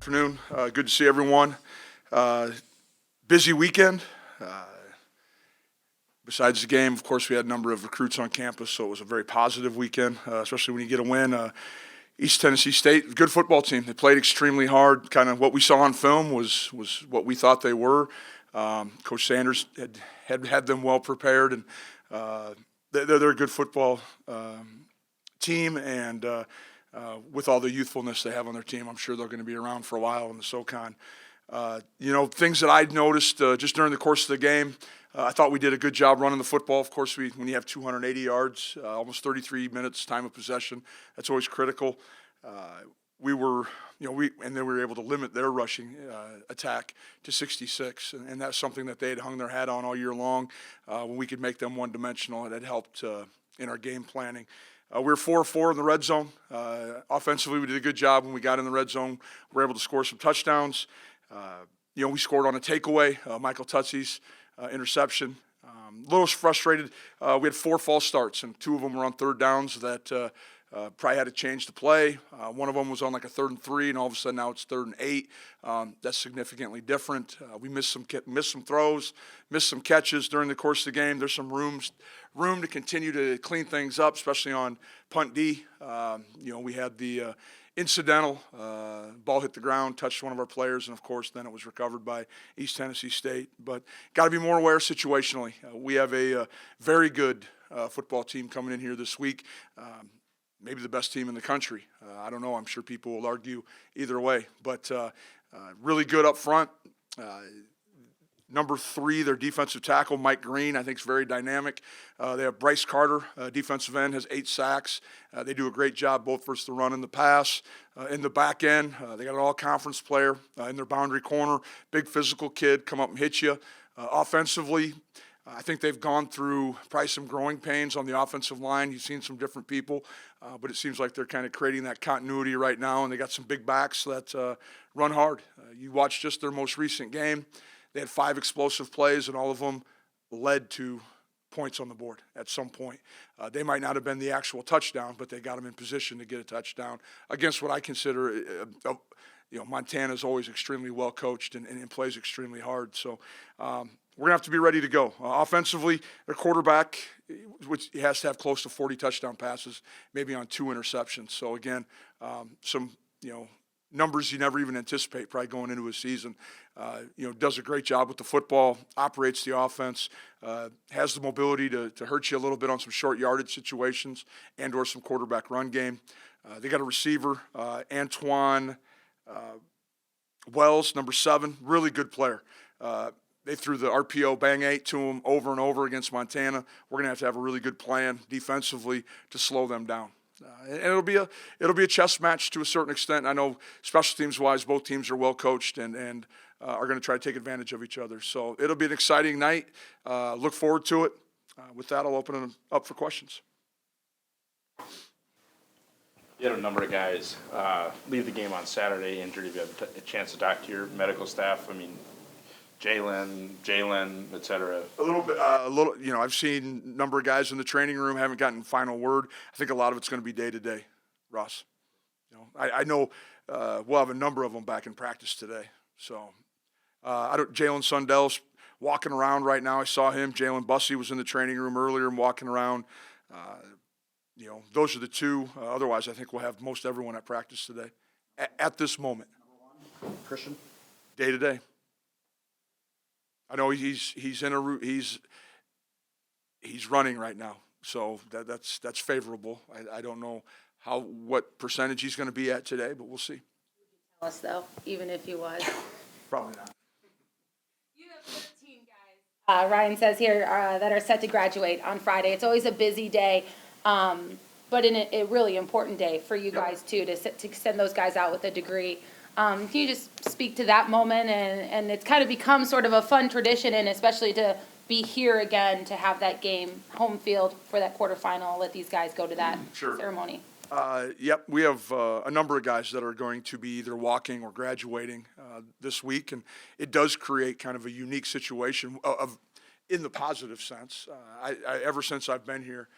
Afternoon. Good to see everyone. Busy weekend. Besides the game, of course, we had a number of recruits on campus, so it was a very positive weekend, especially when you get a win. East Tennessee State, good football team. They played extremely hard. Kind of what we saw on film was what we thought they were. Coach Sanders had them well prepared, and they're a good football team, and with all the youthfulness they have on their team, I'm sure they're going to be around for a while in the SoCon. Things that I'd noticed just during the course of the game, I thought we did a good job running the football. Of course, when you have 280 yards, almost 33 minutes time of possession, that's always critical. We were able to limit their rushing attack to 66, and that's something that they had hung their hat on all year long. When we could make them one-dimensional, and it helped in our game planning. We were 4-4 in the red zone. Offensively, we did a good job when we got in the red zone. We were able to score some touchdowns. We scored on a takeaway, Michael Tutsey's interception. A little frustrated. We had 4 false starts, and 2 of them were on third downs that probably had to change the play. One of them was on like a 3rd and 3, and all of a sudden now it's 3rd and 8. That's significantly different. We missed some throws, missed some catches during the course of the game. There's some room to continue to clean things up, especially on punt D. We had the incidental ball hit the ground, touched one of our players, and of course then it was recovered by East Tennessee State. But got to be more aware situationally. We have a very good football team coming in here this week. Maybe the best team in the country. I don't know. I'm sure people will argue either way. But really good up front. Number 3, their defensive tackle, Mike Green, I think is very dynamic. They have Bryce Carter, defensive end, has 8 sacks. They do a great job both versus the run and the pass. In the back end, they got an all-conference player in their boundary corner, big physical kid, come up and hit you. Offensively, I think they've gone through probably some growing pains on the offensive line. You've seen some different people, but it seems like they're kind of creating that continuity right now, and they got some big backs that run hard. You watch just their most recent game. They had 5 explosive plays, and all of them led to points on the board at some point. They might not have been the actual touchdown, but they got them in position to get a touchdown against what I consider Montana's always extremely well coached and plays extremely hard. So we're going to have to be ready to go. Offensively, their quarterback, which has to have close to 40 touchdown passes, maybe on 2 interceptions. So again, some numbers you never even anticipate probably going into a season. Does a great job with the football, operates the offense, has the mobility to hurt you a little bit on some short yardage situations and or some quarterback run game. They got a receiver, Antoine Wells, number 7, really good player. They threw the RPO bang 8 to him over and over against Montana. We're going to have a really good plan defensively to slow them down. And it'll be a chess match to a certain extent. I know special teams wise, both teams are well coached and are going to try to take advantage of each other. So it'll be an exciting night. Look forward to it. With that, I'll open it up for questions. You had a number of guys leave the game on Saturday injured. If you have a chance to talk to your medical staff, Jalen, et cetera. A little. I've seen a number of guys in the training room, haven't gotten final word. I think a lot of it's going to be day to day, Ross. I know we'll have a number of them back in practice today. So Jalen Sundell's walking around right now. I saw him. Jalen Bussey was in the training room earlier and walking around. Those are the 2. Otherwise, I think we'll have most everyone at practice today at this moment. Christian? Day to day. I know he's running right now, so that's favorable. I don't know what percentage he's going to be at today, but we'll see. Tell us though, even if he was. Probably not. You have 13 guys. Ryan says here that are set to graduate on Friday. It's always a busy day, but a really important day for you guys too to send those guys out with a degree. Can you just speak to that moment and it's kind of become sort of a fun tradition, and especially to be here again to have that game home field for that quarterfinal, let these guys go to that ceremony. Yep, we have a number of guys that are going to be either walking or graduating this week, and it does create kind of a unique situation in the positive sense. I ever since I've been here,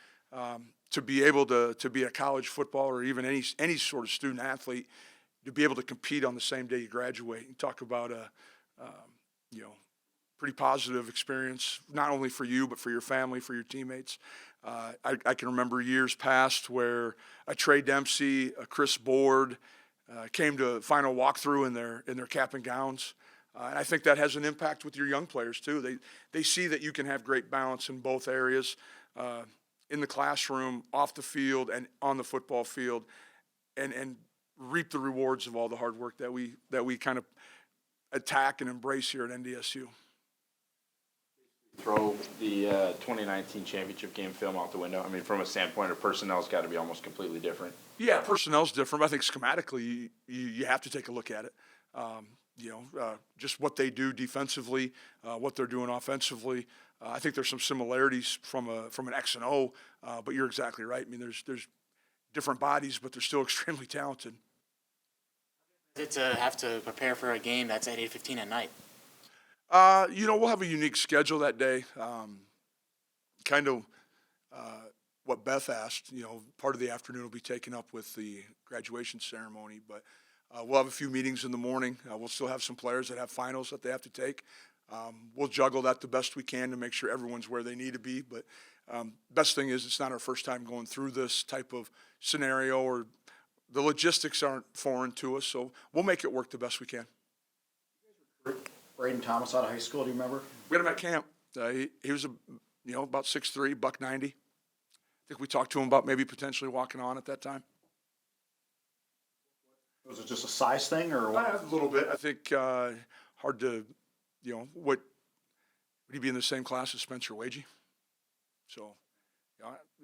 to be able to be a college football or even any sort of student athlete to be able to compete on the same day you graduate. You talk about a, you know, pretty positive experience, not only for you, but for your family, for your teammates. I can remember years past where a Trey Dempsey, a Chris Board came to a final walkthrough in their cap and gowns. And I think that has an impact with your young players too. They see that you can have great balance in both areas, in the classroom, off the field, and on the football field, and reap the rewards of all the hard work that we kind of attack and embrace here at NDSU. Throw the 2019 championship game film out the window. I mean, from a standpoint of personnel's got to be almost completely different. Yeah, personnel's different. But I think schematically, you have to take a look at it. Just what they do defensively, what they're doing offensively. I think there's some similarities from an X and O, but you're exactly right. I mean, there's different bodies, but they're still extremely talented. To have to prepare for a game that's at 8:15 at night. We'll have a unique schedule that day. Kind of what Beth asked, part of the afternoon will be taken up with the graduation ceremony, but we'll have a few meetings in the morning. We'll still have some players that have finals that they have to take. We'll juggle that the best we can to make sure everyone's where they need to be, but best thing is it's not our first time going through this type of scenario, or the logistics aren't foreign to us, so we'll make it work the best we can. Braden Thomas out of high school, do you remember? We had him at camp. He was about 6'3", $190. I think we talked to him about maybe potentially walking on at that time. Was it just a size thing, or what? A little bit. I think hard to, would he be in the same class as Spencer Wagey? So,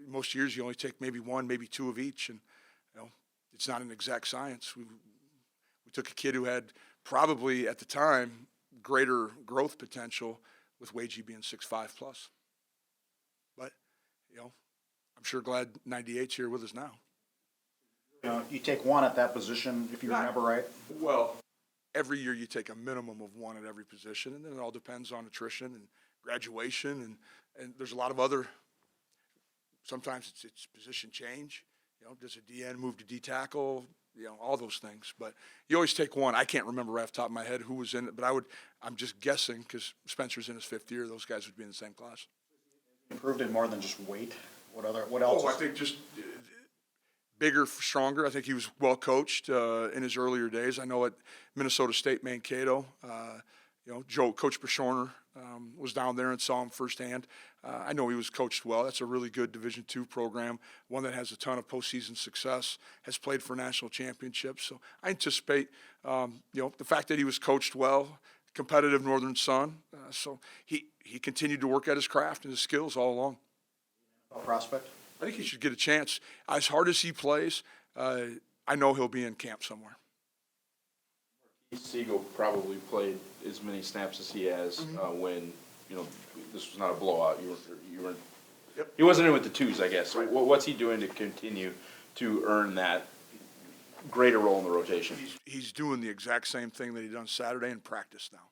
most years you only take maybe one, maybe two of each, and it's not an exact science. We took a kid who had probably at the time greater growth potential, with Wagey being 6'5" plus. But I'm sure glad 98's here with us now. You take one at that position, if you remember right. Well, every year you take a minimum of one at every position, and then it all depends on attrition and graduation, and there's a lot of other. Sometimes it's position change. Does a DN move to D tackle? All those things. But you always take one. I can't remember right off the top of my head who was in it, but I'm just guessing because Spencer's in his 5th year. Those guys would be in the same class. Improved in more than just weight. What else? I think just bigger, stronger. I think he was well coached in his earlier days. I know at Minnesota State, Mankato, Coach Bashorner was down there and saw him firsthand. I know he was coached well. That's a really good Division II program, one that has a ton of postseason success, has played for national championships. So I anticipate, the fact that he was coached well, competitive Northern Son. So he continued to work at his craft and his skills all along. Prospect? I think he should get a chance. As hard as he plays, I know he'll be in camp somewhere. Siegel probably played as many snaps as he has when this was not a blowout. You were. Yep. He wasn't in with the twos, I guess. Right. What's he doing to continue to earn that greater role in the rotation? He's doing the exact same thing that he done Saturday in practice now,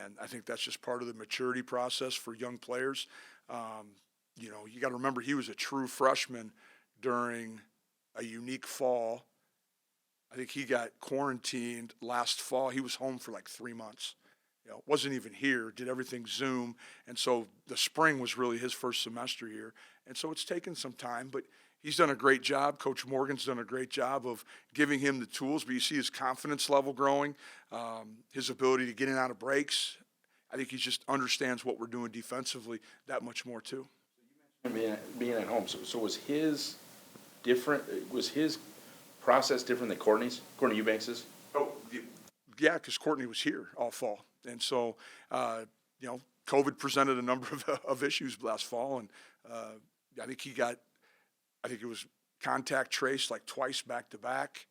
and I think that's just part of the maturity process for young players. You got to remember he was a true freshman during a unique fall. I think he got quarantined last fall. He was home for like 3 months. Wasn't even here, did everything Zoom. And so the spring was really his first semester here. And so it's taken some time, but he's done a great job. Coach Morgan's done a great job of giving him the tools, but you see his confidence level growing, his ability to get in and out of breaks. I think he just understands what we're doing defensively that much more too. Being at home, so was his different? Was his process different than Courtney Eubanks's? Oh, yeah, because Courtney was here all fall, and so COVID presented a number of issues last fall, and I think it was contact traced like twice back to back,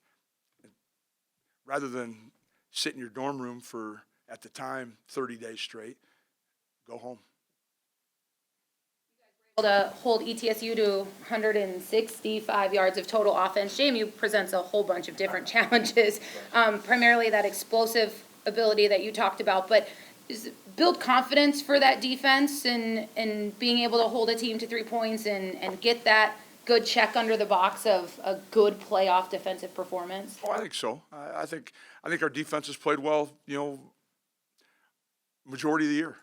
rather than sit in your dorm room for at the time 30 days straight. Go home. To hold ETSU to 165 yards of total offense. JMU presents a whole bunch of different challenges, primarily that explosive ability that you talked about, but build confidence for that defense and being able to hold a team to 3 points and get that good check under the box of a good playoff defensive performance? Oh, I think so. I think our defense has played well, majority of the year.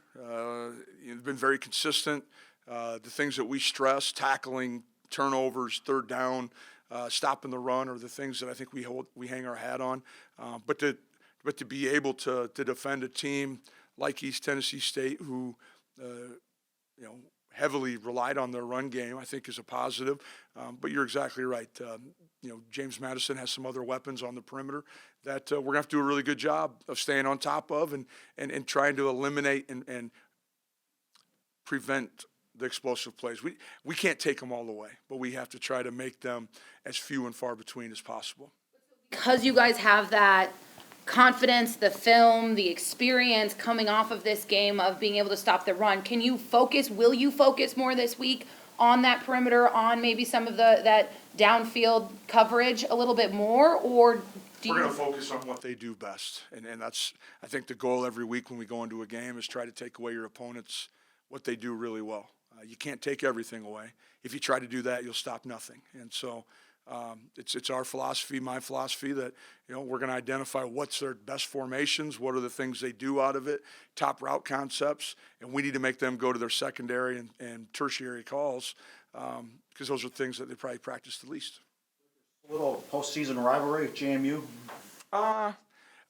It's been very consistent. The things that we stress, tackling, turnovers, third down, stopping the run, are the things that I think we hang our hat on. But to be able to defend a team like East Tennessee State, who heavily relied on their run game, I think is a positive. But you're exactly right. James Madison has some other weapons on the perimeter that we're going to have to do a really good job of staying on top of and trying to eliminate and prevent the explosive plays. We can't take them all away, but we have to try to make them as few and far between as possible. Because you guys have that confidence, the film, the experience coming off of this game of being able to stop the run, will you focus more this week on that perimeter, on maybe some of that downfield coverage a little bit more, or We're going to focus on what they do best, and that's, I think, the goal every week when we go into a game is try to take away your opponents what they do really well. You can't take everything away. If you try to do that, you'll stop nothing. And so it's our philosophy, my philosophy, that we're going to identify what's their best formations, what are the things they do out of it, top route concepts, and we need to make them go to their secondary and tertiary calls because those are things that they probably practice the least. A little postseason rivalry with JMU.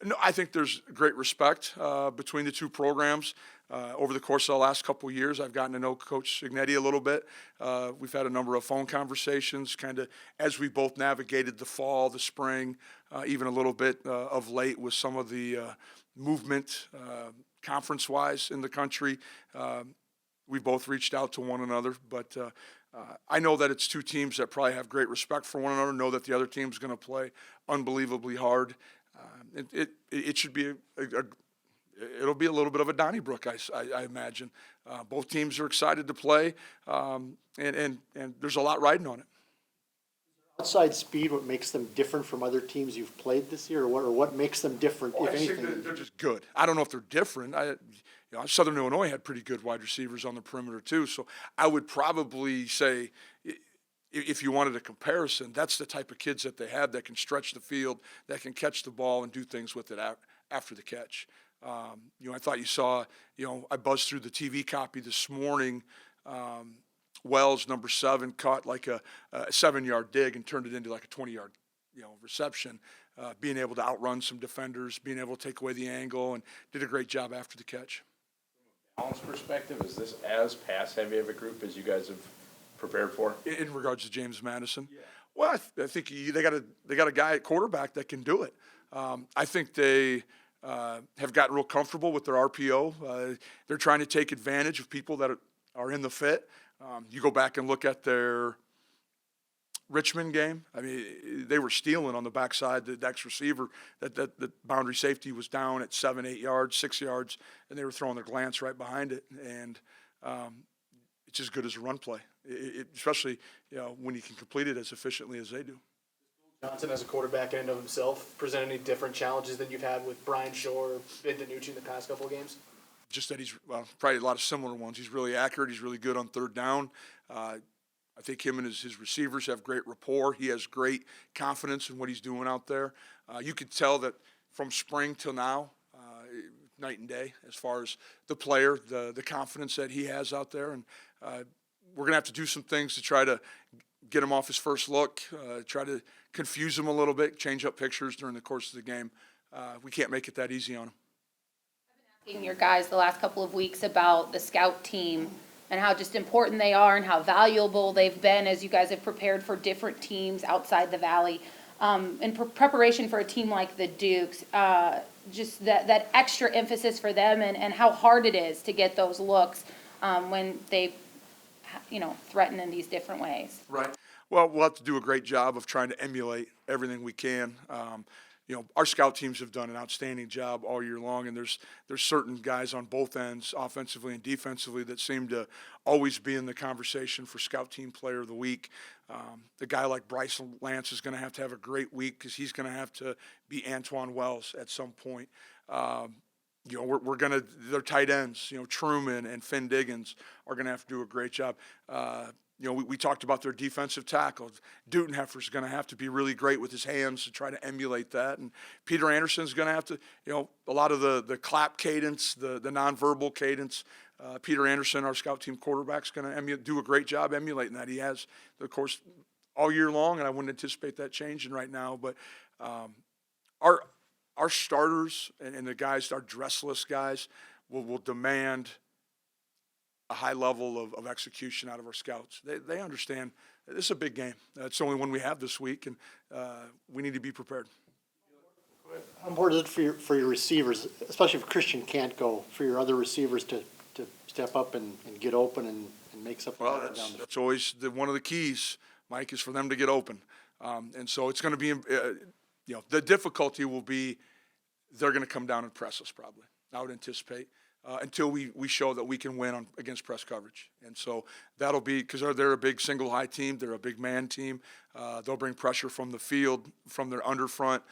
No, I think there's great respect between the two programs. Over the course of the last couple of years, I've gotten to know Coach Signetti a little bit. We've had a number of phone conversations kind of as we both navigated the fall, the spring, even a little bit of late with some of the movement conference-wise in the country. We both reached out to one another, but I know that it's two teams that probably have great respect for one another, know that the other team's going to play unbelievably hard. It should be it'll be a little bit of a Donnybrook, I imagine. Both teams are excited to play, and there's a lot riding on it. Outside speed, what makes them different from other teams you've played this year, or what makes them different, if I think anything? they're just good. I don't know if they're different. Southern Illinois had pretty good wide receivers on the perimeter too, so I would probably say, if you wanted a comparison, that's the type of kids that they have that can stretch the field, that can catch the ball and do things with it after the catch. I thought you saw, I buzzed through the TV copy this morning. Wells, number 7, caught like a 7-yard dig and turned it into like a 20-yard, reception. Being able to outrun some defenders, being able to take away the angle, and did a great job after the catch. Balance perspective, is this as pass heavy of a group as you guys have prepared for? In regards to James Madison, well, I think they got a guy at quarterback that can do it. I think they have gotten real comfortable with their RPO. They're trying to take advantage of people that are in the fit. You go back and look at their Richmond game. I mean, they were stealing on the backside. The next receiver, that boundary safety was down at 7, 8 yards, 6 yards, and they were throwing their glance right behind it. And it's as good as a run play, especially when you can complete it as efficiently as they do. Johnson, as a quarterback in and of himself, present any different challenges than you've had with Brian Shore or Ben DiNucci in the past couple of games? Just that he's probably a lot of similar ones. He's really accurate. He's really good on third down. I think him and his receivers have great rapport. He has great confidence in what he's doing out there. You could tell that from spring till now, night and day, as far as the player, the confidence that he has out there. And we're going to have to do some things to try to get him off his first look, try to confuse him a little bit, change up pictures during the course of the game. We can't make it that easy on him. Asking your guys the last couple of weeks about the scout team and how just important they are and how valuable they've been as you guys have prepared for different teams outside the Valley. In preparation for a team like the Dukes, just that extra emphasis for them and how hard it is to get those looks when they, threaten in these different ways. Right. Well, we'll have to do a great job of trying to emulate everything we can. Our scout teams have done an outstanding job all year long, and there's certain guys on both ends, offensively and defensively, that seem to always be in the conversation for Scout Team Player of the Week. The guy like Bryce Lance is going to have a great week because he's going to have to be Antoine Wells at some point. We're going to, their tight ends, Truman and Finn Diggins are going to have to do a great job. we talked about their defensive tackles. Dutenheffer's going to have to be really great with his hands to try to emulate that. And Peter Anderson's going to have to, a lot of the clap cadence, the nonverbal cadence. Peter Anderson, our scout team quarterback, is going to do a great job emulating that. He has, of course, all year long, and I wouldn't anticipate that changing right now. But our starters and the guys, our dressless guys, will demand a high level of execution out of our scouts. They understand this is a big game. It's the only one we have this week, and we need to be prepared. How important is it for your receivers, especially if Christian can't go, for your other receivers to step up and get open and make something Well, happen down the that's always one of the keys, Mike, is for them to get open. And so it's going to be, the difficulty will be they're going to come down and press us probably, I would anticipate. Until we show that we can win against press coverage. And so that'll be, because they're a big single high team, they're a big man team. They'll bring pressure from the field, from their underfront.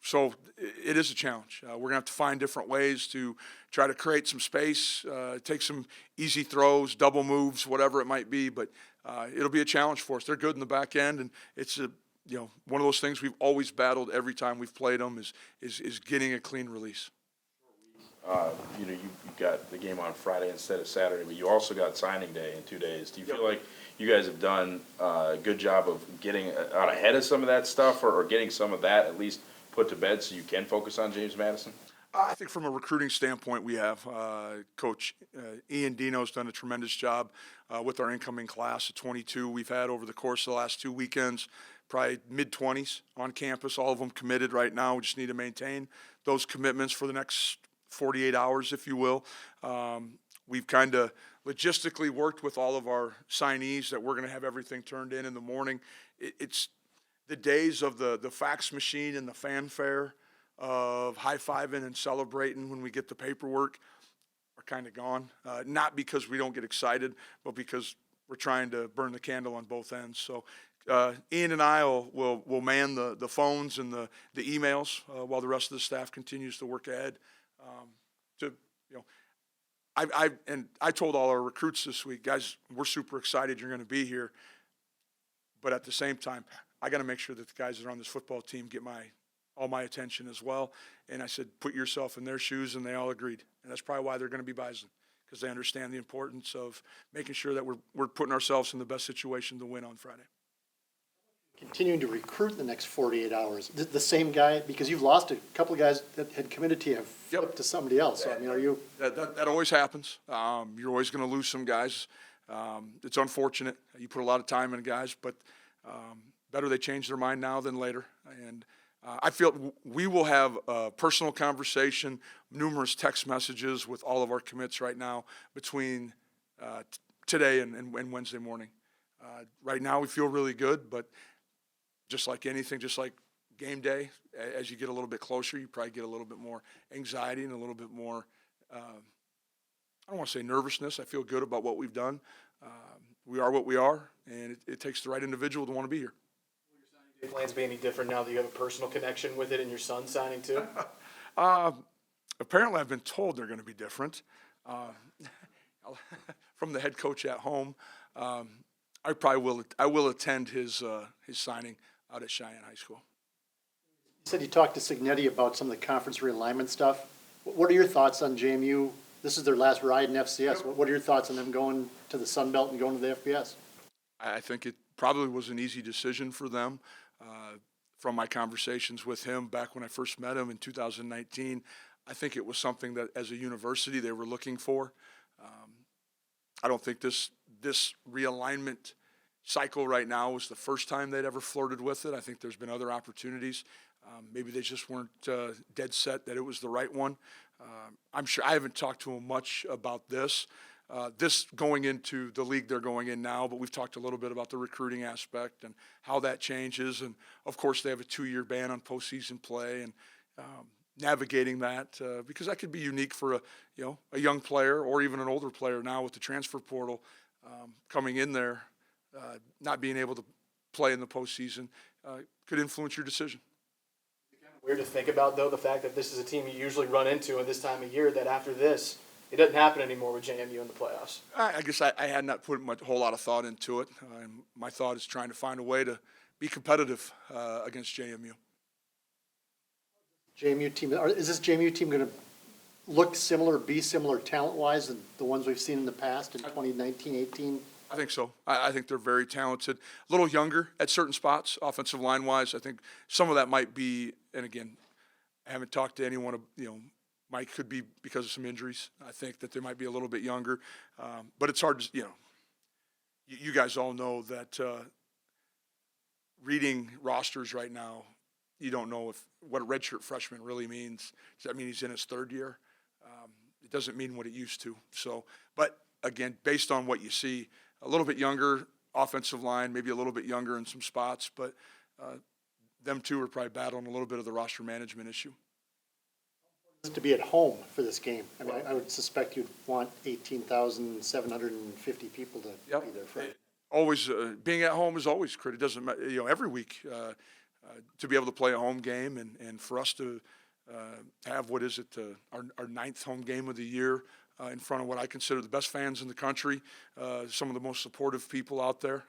So it is a challenge. We're going to have to find different ways to try to create some space, take some easy throws, double moves, whatever it might be. But it'll be a challenge for us. They're good in the back end, and it's one of those things we've always battled every time we've played them is getting a clean release. You got the game on Friday instead of Saturday, but you also got signing day in 2 days. Do you feel like you guys have done a good job of getting out ahead of some of that stuff, or getting some of that at least put to bed so you can focus on James Madison? I think from a recruiting standpoint, we have. Coach Ian Dino's done a tremendous job with our incoming class of 22 we've had over the course of the last 2 weekends, probably mid-20s on campus, all of them committed right now. We just need to maintain those commitments for the next 48 hours, if you will. We've kind of logistically worked with all of our signees that we're going to have everything turned in the morning. It's the days of the fax machine and the fanfare of high-fiving and celebrating when we get the paperwork are kind of gone. Not because we don't get excited, but because we're trying to burn the candle on both ends. So Ian and I will man the phones and the emails while the rest of the staff continues to work ahead. I told all our recruits this week, guys, we're super excited you're going to be here, but at the same time, I got to make sure that the guys that are on this football team get all my attention as well. And I said, put yourself in their shoes, and they all agreed. And that's probably why they're going to be Bison, because they understand the importance of making sure that we're putting ourselves in the best situation to win on Friday. continuing to recruit the next 48 hours? The same guy, because you've lost a couple of guys that had committed to you, have flipped to somebody else. So, I mean, are you? That always happens. You're always going to lose some guys. It's unfortunate. You put a lot of time in guys, but better they change their mind now than later. And I feel we will have a personal conversation, numerous text messages with all of our commits right now between today and Wednesday morning. Right now we feel really good, but just like anything, just like game day, as you get a little bit closer, you probably get a little bit more anxiety and a little bit more, I don't want to say nervousness. I feel good about what we've done. We are what we are, and it takes the right individual to want to be here. Will your signing day plans be any different now that you have a personal connection with it and your son signing too? Apparently I've been told they're going to be different. From the head coach at home, I will attend his signing out at Cheyenne High School. You said you talked to Signetti about some of the conference realignment stuff. What are your thoughts on JMU? This is their last ride in FCS. What are your thoughts on them going to the Sun Belt and going to the FBS? I think it probably was an easy decision for them. From my conversations with him back when I first met him in 2019, I think it was something that as a university they were looking for. I don't think this realignment cycle right now was the first time they'd ever flirted with it. I think there's been other opportunities. Maybe they just weren't dead set that it was the right one. I'm sure I haven't talked to them much about this going into the league they're going in now, but we've talked a little bit about the recruiting aspect and how that changes. And of course they have a 2-year ban on postseason play and navigating that because that could be unique for a young player or even an older player now with the transfer portal coming in there, not being able to play in the postseason could influence your decision. Weird to think about, though, the fact that this is a team you usually run into at this time of year, that after this, It doesn't happen anymore with JMU in the playoffs. I guess I had not put a whole lot of thought into it. My thought is trying to find a way to be competitive against JMU. JMU team, is this JMU team going to look similar, be similar talent-wise than the ones we've seen in the past in 2019, 18? I think so. I think they're very talented. A little younger at certain spots, offensive line-wise. I think some of that might be, and again, I haven't talked to anyone, Mike could be because of some injuries. I think that they might be a little bit younger. But it's hard to, you guys all know that reading rosters right now, you don't know what a redshirt freshman really means. Does that mean he's in his third year? It doesn't mean what it used to. So, but again, based on what you see, a little bit younger offensive line, maybe a little bit younger in some spots, but them two are probably battling a little bit of the roster management issue. To be at home for this game. I mean, I would suspect you'd want 18,750 people to be there for it. Always being at home is always critical. It doesn't matter, every week to be able to play a home game and for us to have our ninth home game of the year in front of what I consider the best fans in the country, some of the most supportive people out there.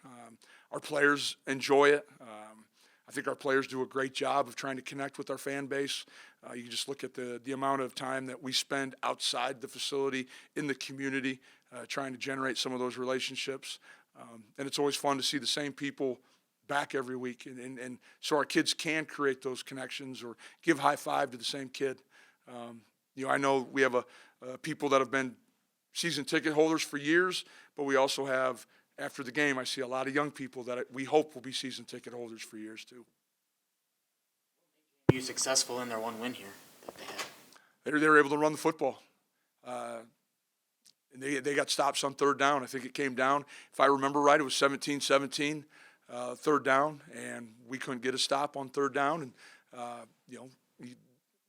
Our players enjoy it. I think our players do a great job of trying to connect with our fan base. You can just look at the amount of time that we spend outside the facility, in the community, trying to generate some of those relationships. And it's always fun to see the same people back every week. And so our kids can create those connections or give high five to the same kid. I know we have people that have been season ticket holders for years, but we also have, after the game, I see a lot of young people that we hope will be season ticket holders for years too. You successful in their one win here that they had. They were able to run the football. And they got stops on third down. I think it came down, if I remember right, it was 17-17, third down, and we couldn't get a stop on third down. And,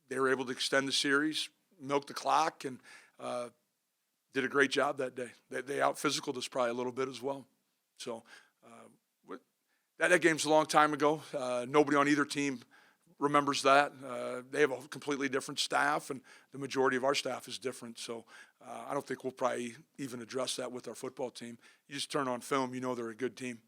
they were able to extend the series, milk the clock, and did a great job that day. They out-physicaled us probably a little bit as well. So that game's a long time ago. Nobody on either team remembers that. They have a completely different staff, and the majority of our staff is different. So I don't think we'll probably even address that with our football team. You just turn on film, they're a good team.